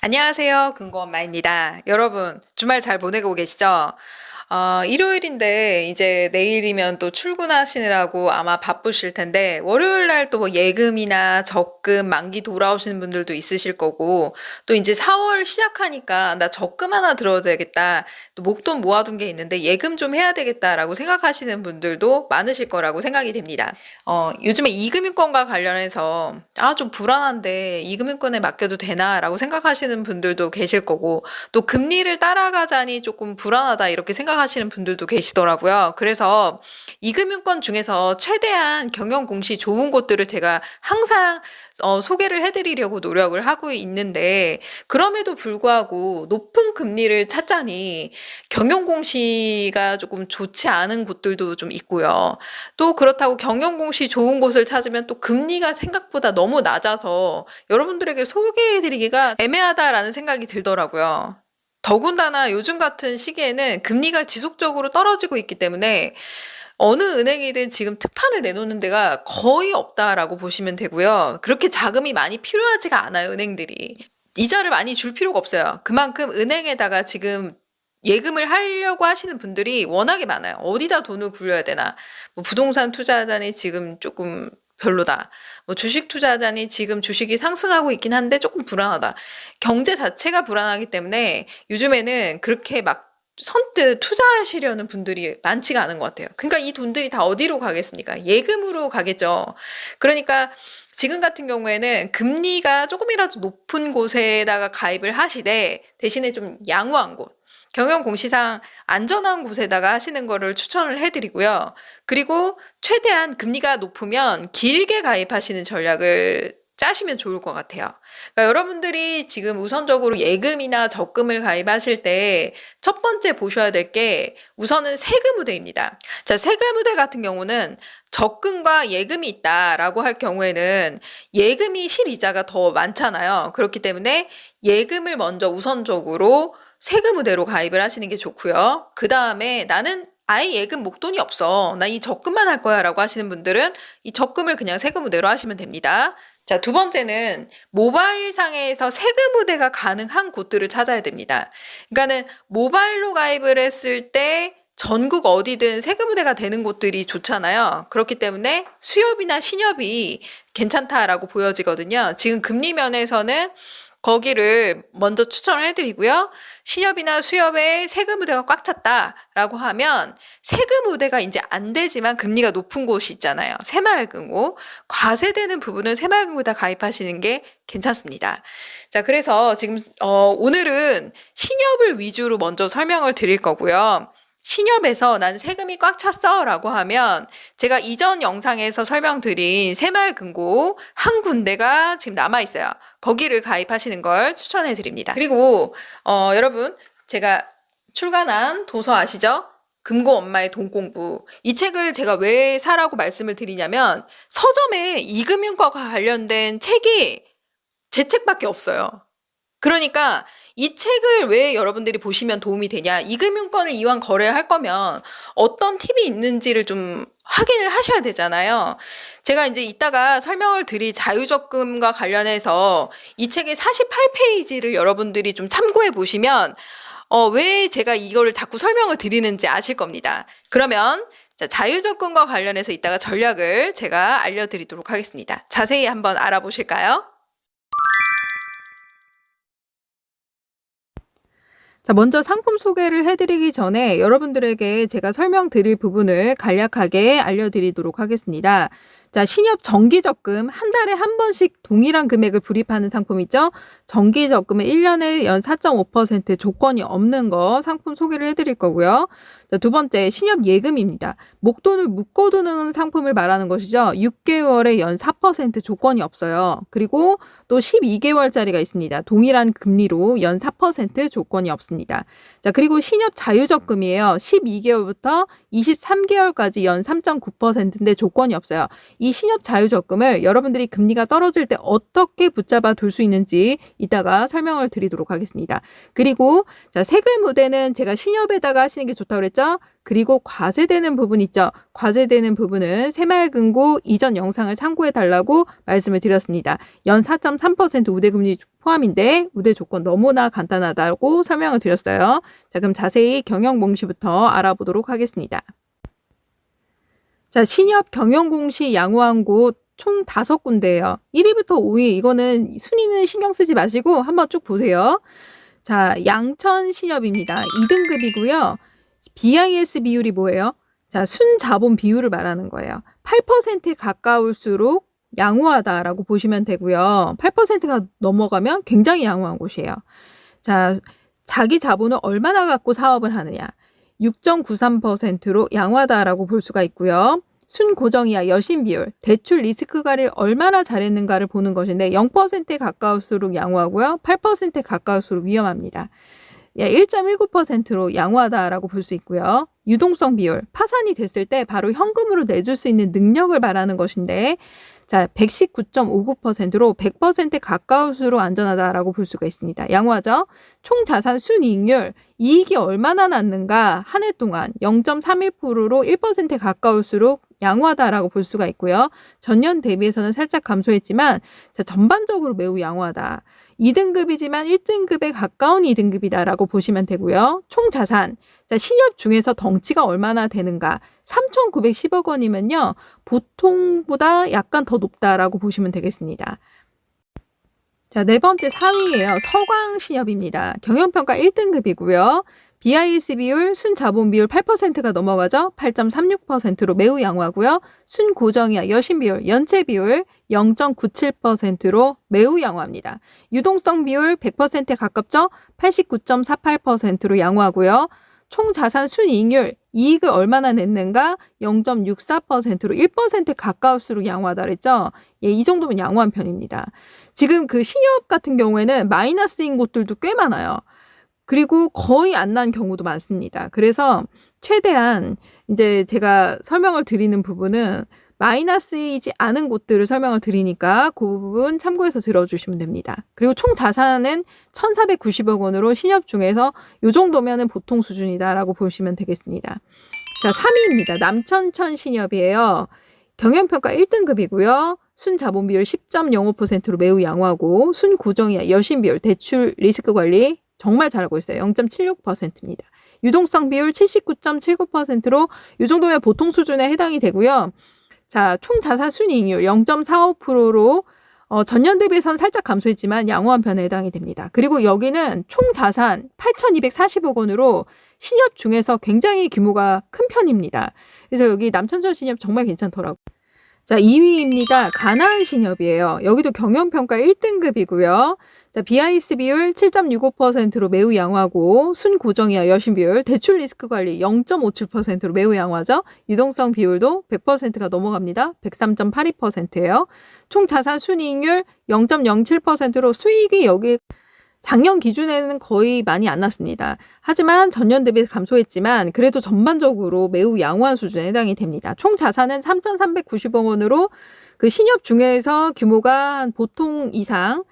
안녕하세요. 금고엄마입니다. 여러분, 주말 잘 보내고 계시죠? 일요일인데 이제 내일이면 또 출근하시느라고 아마 바쁘실 텐데 월요일 날 또 뭐 예금이나 적금 만기 돌아오시는 분들도 있으실 거고 또 이제 4월 시작하니까 나 적금 하나 들어야 되겠다. 또 목돈 모아둔 게 있는데 예금 좀 해야 되겠다라고 생각하시는 분들도 많으실 거라고 생각이 됩니다. 요즘에 이금융권과 관련해서 좀 불안한데 이금융권에 맡겨도 되나라고 생각하시는 분들도 계실 거고 또 금리를 따라가자니 조금 불안하다 이렇게 생각하시는 분들도 계시더라고요. 그래서 이금융권 중에서 최대한 경영 공시 좋은 곳들을 제가 항상 소개를 해드리려고 노력을 하고 있는데 그럼에도 불구하고 높은 금리를 찾자니 경영 공시가 조금 좋지 않은 곳들도 좀 있고요. 또 그렇다고 경영 공시 좋은 곳을 찾으면 또 금리가 생각보다 너무 낮아서 여러분들에게 소개해드리기가 애매하다라는 생각이 들더라고요. 더군다나 요즘 같은 시기에는 금리가 지속적으로 떨어지고 있기 때문에 어느 은행이든 지금 특판을 내놓는 데가 거의 없다라고 보시면 되고요. 그렇게 자금이 많이 필요하지가 않아요, 은행들이. 이자를 많이 줄 필요가 없어요. 그만큼 은행에다가 지금 예금을 하려고 하시는 분들이 워낙에 많아요. 어디다 돈을 굴려야 되나. 뭐 부동산 투자하자니 지금 조금 별로다. 뭐 주식 투자하자니 지금 주식이 상승하고 있긴 한데 조금 불안하다. 경제 자체가 불안하기 때문에 요즘에는 그렇게 막 선뜻 투자하시려는 분들이 많지가 않은 것 같아요. 그러니까 이 돈들이 다 어디로 가겠습니까? 예금으로 가겠죠. 그러니까 지금 같은 경우에는 금리가 조금이라도 높은 곳에다가 가입을 하시되 대신에 좀 양호한 곳, 경영 공시상 안전한 곳에다가 하시는 거를 추천을 해드리고요. 그리고 최대한 금리가 높으면 길게 가입하시는 전략을 짜시면 좋을 것 같아요. 그러니까 여러분들이 지금 우선적으로 예금이나 적금을 가입하실 때 첫 번째 보셔야 될 게 우선은 세금우대입니다. 자, 세금우대 같은 경우는 적금과 예금이 있다라고 할 경우에는 예금이 실이자가 더 많잖아요. 그렇기 때문에 예금을 먼저 우선적으로 세금우대로 가입을 하시는 게 좋고요. 그 다음에 나는 아예 예금 목돈이 없어. 나 이 적금만 할 거야 라고 하시는 분들은 이 적금을 그냥 세금우대로 하시면 됩니다. 자, 두 번째는 모바일 상에서 세금우대가 가능한 곳들을 찾아야 됩니다. 그러니까는 모바일로 가입을 했을 때 전국 어디든 세금우대가 되는 곳들이 좋잖아요. 그렇기 때문에 수협이나 신협이 괜찮다라고 보여지거든요. 지금 금리 면에서는 거기를 먼저 추천을 해드리고요. 신협이나 수협에 세금우대가 꽉 찼다라고 하면 세금우대가 이제 안 되지만 금리가 높은 곳이 있잖아요. 새마을금고. 과세되는 부분은 새마을금고에다 가입하시는 게 괜찮습니다. 자, 그래서 지금 오늘은 신협을 위주로 먼저 설명을 드릴 거고요. 신협에서 난 세금이 꽉 찼어 라고 하면 제가 이전 영상에서 설명드린 새마을금고 한 군데가 지금 남아있어요. 거기를 가입하시는 걸 추천해 드립니다. 그리고 여러분 제가 출간한 도서 아시죠? 금고 엄마의 돈 공부. 이 책을 제가 왜 사라고 말씀을 드리냐면 서점에 이금융과 관련된 책이 제 책밖에 없어요. 그러니까 이 책을 왜 여러분들이 보시면 도움이 되냐. 이금융권을 이왕 거래할 거면 어떤 팁이 있는지를 좀 확인을 하셔야 되잖아요. 제가 이제 이따가 설명을 드릴 자유적금과 관련해서 이 책의 48페이지를 여러분들이 좀 참고해 보시면 왜 제가 이거를 자꾸 설명을 드리는지 아실 겁니다. 그러면 자, 자유적금과 관련해서 이따가 전략을 제가 알려드리도록 하겠습니다. 자세히 한번 알아보실까요? 자, 먼저 상품 소개를 해드리기 전에 여러분들에게 제가 설명드릴 부분을 간략하게 알려드리도록 하겠습니다. 자, 신협 정기적금 한 달에 한 번씩 동일한 금액을 불입하는 상품 있죠? 정기적금은 1년에 연 4.5% 조건이 없는 거 상품 소개를 해드릴 거고요. 자, 두 번째, 신협 예금입니다. 목돈을 묶어두는 상품을 말하는 것이죠. 6개월에 연 4% 조건이 없어요. 그리고 또 12개월짜리가 있습니다. 동일한 금리로 연 4% 조건이 없습니다. 자, 그리고 신협 자유적금이에요. 12개월부터 23개월까지 연 3.9%인데 조건이 없어요. 이 신협 자유적금을 여러분들이 금리가 떨어질 때 어떻게 붙잡아 둘 수 있는지 이따가 설명을 드리도록 하겠습니다. 그리고 자, 세금 우대는 제가 신협에다가 하시는 게 좋다고 그랬죠? 그리고 과세되는 부분 있죠? 과세되는 부분은 새마을금고 이전 영상을 참고해 달라고 말씀을 드렸습니다. 연 4.3% 우대금리 포함인데 우대 조건 너무나 간단하다고 설명을 드렸어요. 자, 그럼 자세히 경영공시부터 알아보도록 하겠습니다. 자, 신협 경영공시 양호한 곳 총 5군데예요. 1위부터 5위 이거는 순위는 신경 쓰지 마시고 한번 쭉 보세요. 자, 양천신협입니다. 2등급이고요. BIS 비율이 뭐예요? 자, 순자본 비율을 말하는 거예요. 8%에 가까울수록 양호하다라고 보시면 되고요. 8%가 넘어가면 굉장히 양호한 곳이에요. 자, 자기 자본을 얼마나 갖고 사업을 하느냐. 6.93%로 양호하다라고 볼 수가 있고요. 순고정이하 여신 비율, 대출 리스크 관리를 얼마나 잘했는가를 보는 것인데 0%에 가까울수록 양호하고요. 8%에 가까울수록 위험합니다. 1.19%로 양호하다라고 볼 수 있고요. 유동성 비율, 파산이 됐을 때 바로 현금으로 내줄 수 있는 능력을 말하는 것인데 자, 119.59%로 100%에 가까울수록 안전하다라고 볼 수가 있습니다. 양호하죠? 총 자산 순이익률, 이익이 얼마나 났는가 한 해 동안 0.31%로 1%에 가까울수록 양호하다라고 볼 수가 있고요. 전년 대비해서는 살짝 감소했지만 자, 전반적으로 매우 양호하다. 2등급이지만 1등급에 가까운 2등급이다라고 보시면 되고요. 총 자산, 자, 신협 중에서 덩치가 얼마나 되는가 3,910억 원이면요. 보통보다 약간 더 높다라고 보시면 되겠습니다. 자, 네 번째 4위예요. 서광신협입니다. 경영평가 1등급이고요. BIS 비율, 순자본 비율 8%가 넘어가죠. 8.36%로 매우 양호하고요. 순고정이하 여신 비율, 연체 비율 0.97%로 매우 양호합니다. 유동성 비율 100%에 가깝죠. 89.48%로 양호하고요. 총 자산 순이익률, 이익을 얼마나 냈는가 0.64%로 1%에 가까울수록 양호하다 그랬죠. 예, 이 정도면 양호한 편입니다. 지금 그 신협 같은 경우에는 마이너스인 곳들도 꽤 많아요. 그리고 거의 안 난 경우도 많습니다. 그래서 최대한 이제 제가 설명을 드리는 부분은 마이너스이지 않은 곳들을 설명을 드리니까 그 부분 참고해서 들어주시면 됩니다. 그리고 총 자산은 1,490억 원으로 신협 중에서 이 정도면은 보통 수준이다라고 보시면 되겠습니다. 자, 3위입니다. 남천천 신협이에요. 경영평가 1등급이고요. 순자본 비율 10.05%로 매우 양호하고 순고정이하 여신 비율, 대출 리스크 관리 정말 잘하고 있어요. 0.76%입니다. 유동성 비율 79.79%로 이 정도면 보통 수준에 해당이 되고요. 자, 총 자산 순이익률 0.45%로 전년 대비해서는 살짝 감소했지만 양호한 편에 해당이 됩니다. 그리고 여기는 총 자산 8,240억 원으로 신협 중에서 굉장히 규모가 큰 편입니다. 그래서 여기 남천천 신협 정말 괜찮더라고요. 자, 2위입니다. 가나안신협이에요. 여기도 경영평가 1등급이고요. 자, BIS 비율 7.65%로 매우 양호하고 순고정이하 여신 비율, 대출 리스크 관리 0.57%로 매우 양호하죠. 유동성 비율도 100%가 넘어갑니다. 103.82%예요. 총 자산 순이익률 0.07%로 수익이 여기 작년 기준에는 거의 많이 안 났습니다. 하지만 전년 대비 감소했지만 그래도 전반적으로 매우 양호한 수준에 해당이 됩니다. 총 자산은 3,390억 원으로 그 신협 중에서 규모가 한 보통 이상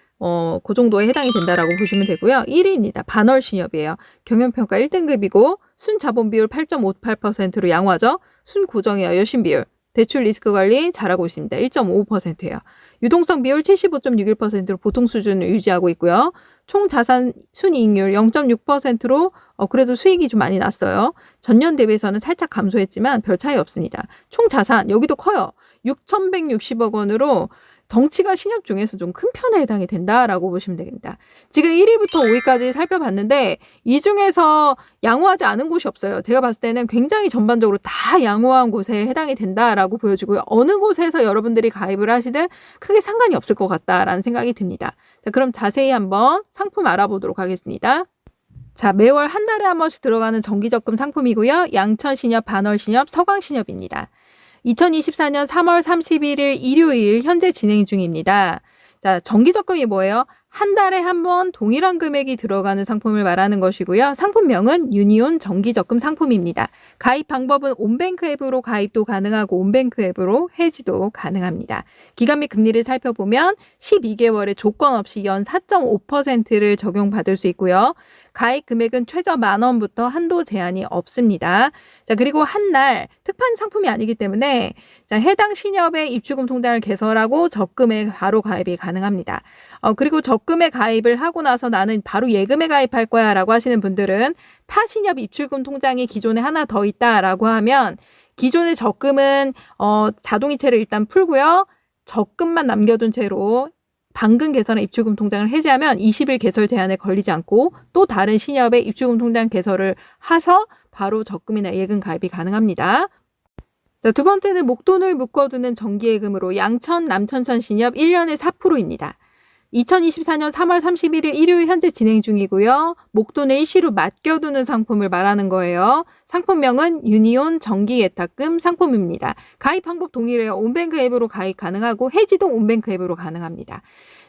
그 정도에 해당이 된다라고 보시면 되고요. 1위입니다. 반월신협이에요. 경영평가 1등급이고 순자본 비율 8.58%로 양호하죠. 순고정이하 여신 비율, 대출 리스크 관리 잘하고 있습니다. 1.55%예요. 유동성 비율 75.61%로 보통 수준을 유지하고 있고요. 총 자산 순이익률 0.6%로 그래도 수익이 좀 많이 났어요. 전년 대비해서는 살짝 감소했지만 별 차이 없습니다. 총 자산 여기도 커요. 6,160억 원으로 덩치가 신협 중에서 좀 큰 편에 해당이 된다라고 보시면 됩니다. 지금 1위부터 5위까지 살펴봤는데 이 중에서 양호하지 않은 곳이 없어요. 제가 봤을 때는 굉장히 전반적으로 다 양호한 곳에 해당이 된다라고 보여지고요. 어느 곳에서 여러분들이 가입을 하시든 크게 상관이 없을 것 같다라는 생각이 듭니다. 자, 그럼 자세히 한번 상품 알아보도록 하겠습니다. 자, 매월 한 달에 한 번씩 들어가는 정기적금 상품이고요. 양천신협, 반월신협, 서광신협입니다. 2024년 3월 31일 일요일 현재 진행 중입니다. 자, 정기적금이 뭐예요? 한 달에 한 번 동일한 금액이 들어가는 상품을 말하는 것이고요. 상품명은 유니온 정기적금 상품입니다. 가입 방법은 온뱅크 앱으로 가입도 가능하고 온뱅크 앱으로 해지도 가능합니다. 기간 및 금리를 살펴보면 12개월에 조건 없이 연 4.5%를 적용받을 수 있고요. 가입 금액은 최저 10,000원부터 한도 제한이 없습니다. 자, 그리고 한 날 특판 상품이 아니기 때문에 자, 해당 신협의 입출금 통장을 개설하고 적금에 바로 가입이 가능합니다. 그리고 적금에 가입을 하고 나서 나는 바로 예금에 가입할 거야 라고 하시는 분들은 타 신협 입출금 통장이 기존에 하나 더 있다라고 하면 기존의 적금은 자동이체를 일단 풀고요. 적금만 남겨둔 채로 방금 개설한 입출금 통장을 해지하면 20일 개설 제한에 걸리지 않고 또 다른 신협의 입출금 통장 개설을 해서 바로 적금이나 예금 가입이 가능합니다. 자, 두 번째는 목돈을 묶어두는 정기예금으로 양천, 남천천 신협 1년에 4%입니다. 2024년 3월 31일 일요일 현재 진행 중이고요. 목돈을 일시로 맡겨두는 상품을 말하는 거예요. 상품명은 유니온 정기예탁금 상품입니다. 가입 방법 동일해요. 온뱅크 앱으로 가입 가능하고 해지도 온뱅크 앱으로 가능합니다.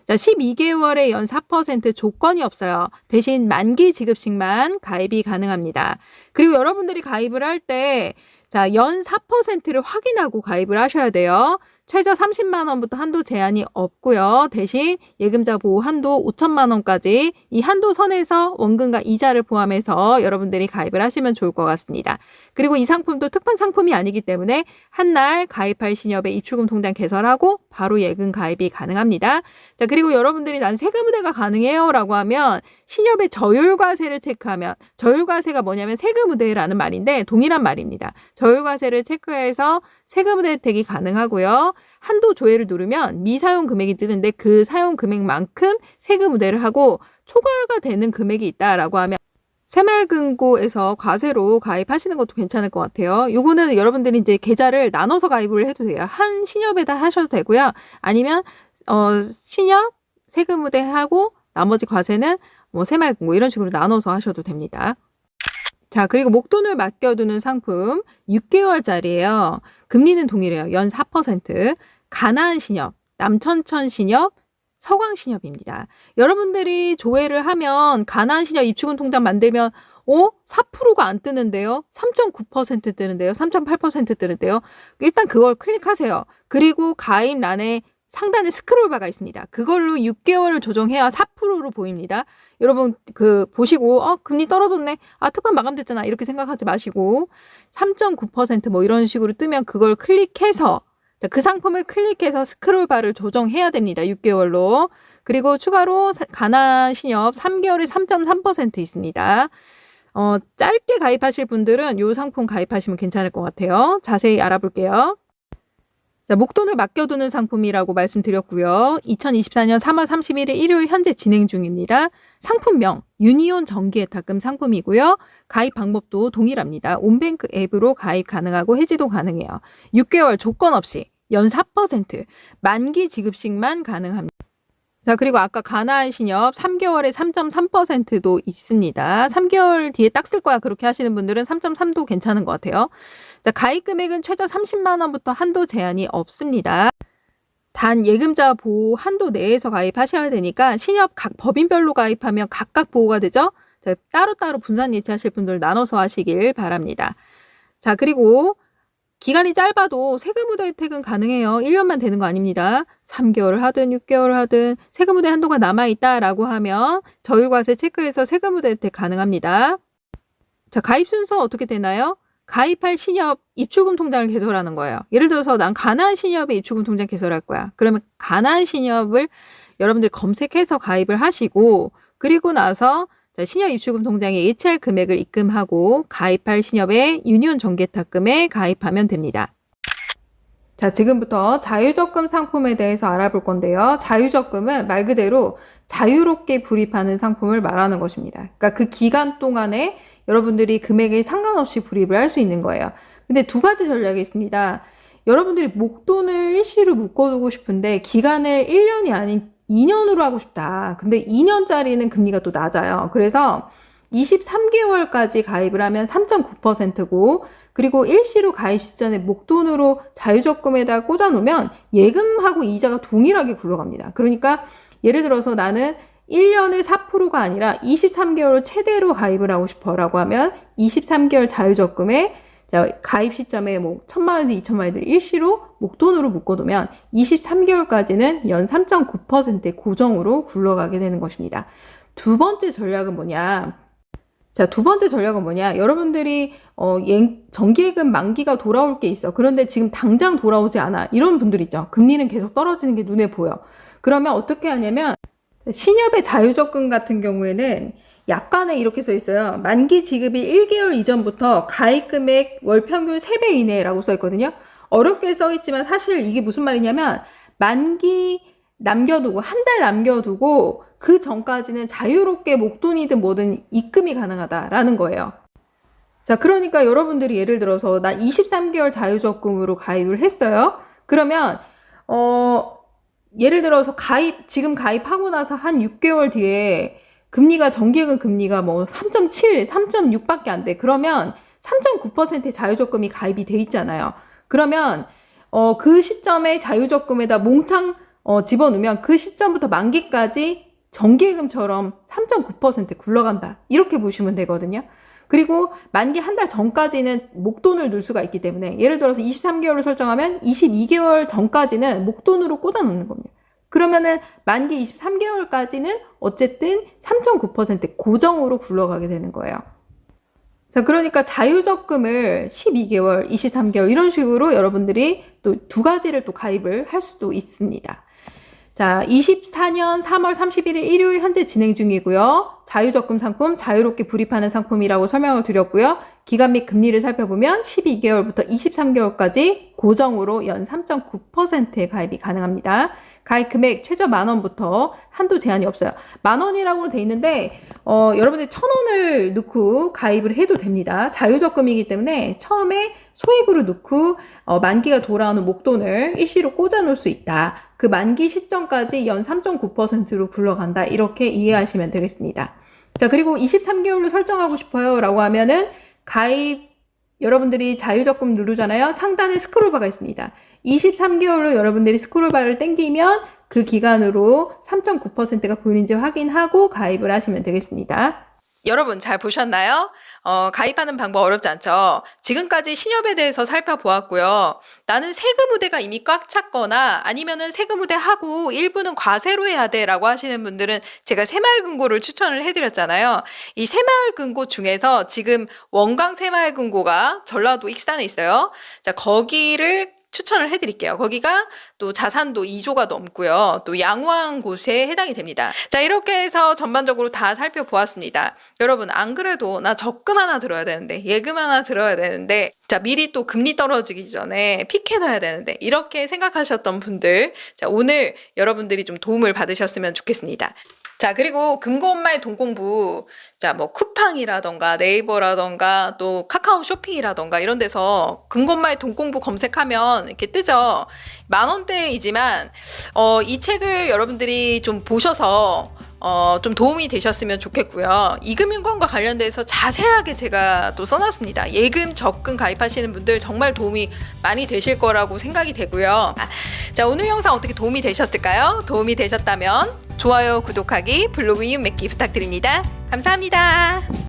자, 12개월에 연 4% 조건이 없어요. 대신 만기 지급식만 가입이 가능합니다. 그리고 여러분들이 가입을 할 때 자, 연 4%를 확인하고 가입을 하셔야 돼요. 최저 30만 원부터 한도 제한이 없고요. 대신 예금자 보호 한도 5천만 원까지 이 한도 선에서 원금과 이자를 포함해서 여러분들이 가입을 하시면 좋을 것 같습니다. 그리고 이 상품도 특판 상품이 아니기 때문에 한날 가입할 신협의 입출금 통장 개설하고 바로 예금 가입이 가능합니다. 자, 그리고 여러분들이 난 세금우대가 가능해요 라고 하면 신협의 저율과세를 체크하면 저율과세가 뭐냐면 세금우대라는 말인데 동일한 말입니다. 저율과세를 체크해서 세금우대 혜택이 가능하고요. 한도 조회를 누르면 미사용 금액이 뜨는데 그 사용 금액만큼 세금우대를 하고 초과가 되는 금액이 있다라고 하면 새마을금고에서 과세로 가입하시는 것도 괜찮을 것 같아요. 요거는 여러분들이 이제 계좌를 나눠서 가입을 해도 돼요. 한 신협에다 하셔도 되고요. 아니면 신협 세금우대하고 나머지 과세는 뭐 새마을금고 이런 식으로 나눠서 하셔도 됩니다. 자, 그리고 목돈을 맡겨두는 상품 6개월짜리예요. 금리는 동일해요. 연 4%. 가나안 신협, 남천천 신협, 서광 신협입니다. 여러분들이 조회를 하면 가나안 신협 입출금 통장 만들면 4%가 안 뜨는데요. 3.9% 뜨는데요. 3.8% 뜨는데요. 일단 그걸 클릭하세요. 그리고 가입란에 상단에 스크롤바가 있습니다. 그걸로 6개월을 조정해야 4%로 보입니다. 여러분 보시고 금리 떨어졌네. 특판 마감됐잖아. 이렇게 생각하지 마시고 3.9% 뭐 이런 식으로 뜨면 그걸 클릭해서 그 상품을 클릭해서 스크롤바를 조정해야 됩니다. 6개월로. 그리고 추가로 가나안 신협 3개월에 3.3% 있습니다. 짧게 가입하실 분들은 이 상품 가입하시면 괜찮을 것 같아요. 자세히 알아볼게요. 자, 목돈을 맡겨두는 상품이라고 말씀드렸고요. 2024년 3월 31일 일요일 현재 진행 중입니다. 상품명 유니온 정기예탁금 상품이고요. 가입 방법도 동일합니다. 온뱅크 앱으로 가입 가능하고 해지도 가능해요. 6개월 조건 없이 연 4% 만기 지급식만 가능합니다. 자, 그리고 아까 가나안 신협 3개월에 3.3%도 있습니다. 3개월 뒤에 딱 쓸 거야 그렇게 하시는 분들은 3.3도 괜찮은 것 같아요. 자, 가입 금액은 최저 30만 원부터 한도 제한이 없습니다. 단 예금자 보호 한도 내에서 가입하셔야 되니까 신협 각 법인별로 가입하면 각각 보호가 되죠. 자, 따로따로 분산 예치하실 분들 나눠서 하시길 바랍니다. 자, 그리고 기간이 짧아도 세금우대 혜택은 가능해요. 1년만 되는 거 아닙니다. 3개월을 하든 6개월을 하든 세금우대 한도가 남아있다라고 하면 저율과세 체크해서 세금우대 혜택 가능합니다. 자, 가입 순서 어떻게 되나요? 가입할 신협 입출금 통장을 개설하는 거예요. 예를 들어서 난 가나안 신협의 입출금 통장 개설할 거야. 그러면 가나안 신협을 여러분들 검색해서 가입을 하시고 그리고 나서 신협 입출금 통장에 예치할 금액을 입금하고 가입할 신협의 유니온 정기예탁금에 가입하면 됩니다. 자, 지금부터 자유적금 상품에 대해서 알아볼 건데요. 자유적금은 말 그대로 자유롭게 불입하는 상품을 말하는 것입니다. 그러니까 그 기간 동안에 여러분들이 금액에 상관없이 불입을 할 수 있는 거예요. 근데 두 가지 전략이 있습니다. 여러분들이 목돈을 일시로 묶어두고 싶은데 기간을 1년이 아닌 2년으로 하고 싶다. 근데 2년짜리는 금리가 또 낮아요. 그래서 23개월까지 가입을 하면 3.9%고 그리고 일시로 가입 시점에 목돈으로 자유적금에다 꽂아 놓으면 예금하고 이자가 동일하게 굴러갑니다. 그러니까 예를 들어서 나는 1년에 4%가 아니라 23개월을 최대로 가입을 하고 싶어 라고 하면 23개월 자유적금에 가입 시점에 뭐 1,000만 원이든 2,000만 원이든 일시로 목돈으로 묶어두면 23개월까지는 연 3.9%의 고정으로 굴러가게 되는 것입니다. 두 번째 전략은 뭐냐? 자, 두 번째 전략은 뭐냐? 여러분들이 정기예금 만기가 돌아올 게 있어. 그런데 지금 당장 돌아오지 않아. 이런 분들 있죠. 금리는 계속 떨어지는 게 눈에 보여. 그러면 어떻게 하냐면 신협의 자유적금 같은 경우에는 약관에 이렇게 써 있어요. 만기 지급이 1개월 이전부터 가입 금액 월 평균 3배 이내라고 써 있거든요. 어렵게 써 있지만 사실 이게 무슨 말이냐면 만기 남겨두고 한 달 남겨두고 그 전까지는 자유롭게 목돈이든 뭐든 입금이 가능하다라는 거예요. 자, 그러니까 여러분들이 예를 들어서 나 23개월 자유적금으로 가입을 했어요. 그러면 예를 들어서 지금 가입하고 나서 한 6개월 뒤에 금리가 정기예금 금리가 뭐 3.7, 3.6밖에 안 돼. 그러면 3.9%의 자유적금이 가입이 돼 있잖아요. 그러면 그 시점에 자유적금에다 몽창 집어넣으면 그 시점부터 만기까지 정기예금처럼 3.9% 굴러간다. 이렇게 보시면 되거든요. 그리고 만기 한 달 전까지는 목돈을 넣을 수가 있기 때문에 예를 들어서 23개월을 설정하면 22개월 전까지는 목돈으로 꽂아 놓는 겁니다. 그러면은 만기 23개월까지는 어쨌든 3.9% 고정으로 굴러가게 되는 거예요. 자, 그러니까 자유적금을 12개월, 23개월 이런 식으로 여러분들이 또 두 가지를 또 가입을 할 수도 있습니다. 자, 24년 3월 31일 일요일 현재 진행 중이고요. 자유적금 상품, 자유롭게 불입하는 상품이라고 설명을 드렸고요. 기간 및 금리를 살펴보면 12개월부터 23개월까지 고정으로 연 3.9%의 가입이 가능합니다. 가입 금액 최저 10,000원부터 한도 제한이 없어요. 10,000원이라고 돼 있는데 여러분들이 1,000원을 넣고 가입을 해도 됩니다. 자유적금이기 때문에 처음에 소액으로 넣고 만기가 돌아오는 목돈을 일시로 꽂아 놓을 수 있다. 그 만기 시점까지 연 3.9%로 굴러간다. 이렇게 이해하시면 되겠습니다. 자, 그리고 23개월로 설정하고 싶어요 라고 하면은 가입 여러분들이 자유적금 누르잖아요. 상단에 스크롤바가 있습니다. 23개월로 여러분들이 스크롤바를 당기면 그 기간으로 3.9%가 보이는지 확인하고 가입을 하시면 되겠습니다. 여러분 잘 보셨나요? 가입하는 방법 어렵지 않죠? 지금까지 신협에 대해서 살펴보았고요. 나는 세금 우대가 이미 꽉 찼거나 아니면은 세금 우대하고 일부는 과세로 해야 돼 라고 하시는 분들은 제가 새마을금고를 추천을 해드렸잖아요. 이 새마을금고 중에서 지금 원광 새마을금고가 전라도 익산에 있어요. 자, 거기를 추천을 해드릴게요. 거기가 또 자산도 2조가 넘고요. 또 양호한 곳에 해당이 됩니다. 자, 이렇게 해서 전반적으로 다 살펴보았습니다. 여러분, 안 그래도 나 적금 하나 들어야 되는데, 예금 하나 들어야 되는데, 자, 미리 또 금리 떨어지기 전에 픽해놔야 되는데, 이렇게 생각하셨던 분들, 자, 오늘 여러분들이 좀 도움을 받으셨으면 좋겠습니다. 자, 그리고 금고엄마의 돈공부, 자, 뭐 쿠팡이라던가 네이버라던가 또 카카오 쇼핑이라던가 이런 데서 금고엄마의 돈공부 검색하면 이렇게 뜨죠. 10,000원대이지만 이 책을 여러분들이 좀 보셔서 좀 도움이 되셨으면 좋겠고요. 이금융권과 관련돼서 자세하게 제가 또 써놨습니다. 예금, 적금 가입하시는 분들 정말 도움이 많이 되실 거라고 생각이 되고요. 자, 오늘 영상 어떻게 도움이 되셨을까요? 도움이 되셨다면 좋아요, 구독하기, 블로그 이름 맺기 부탁드립니다. 감사합니다.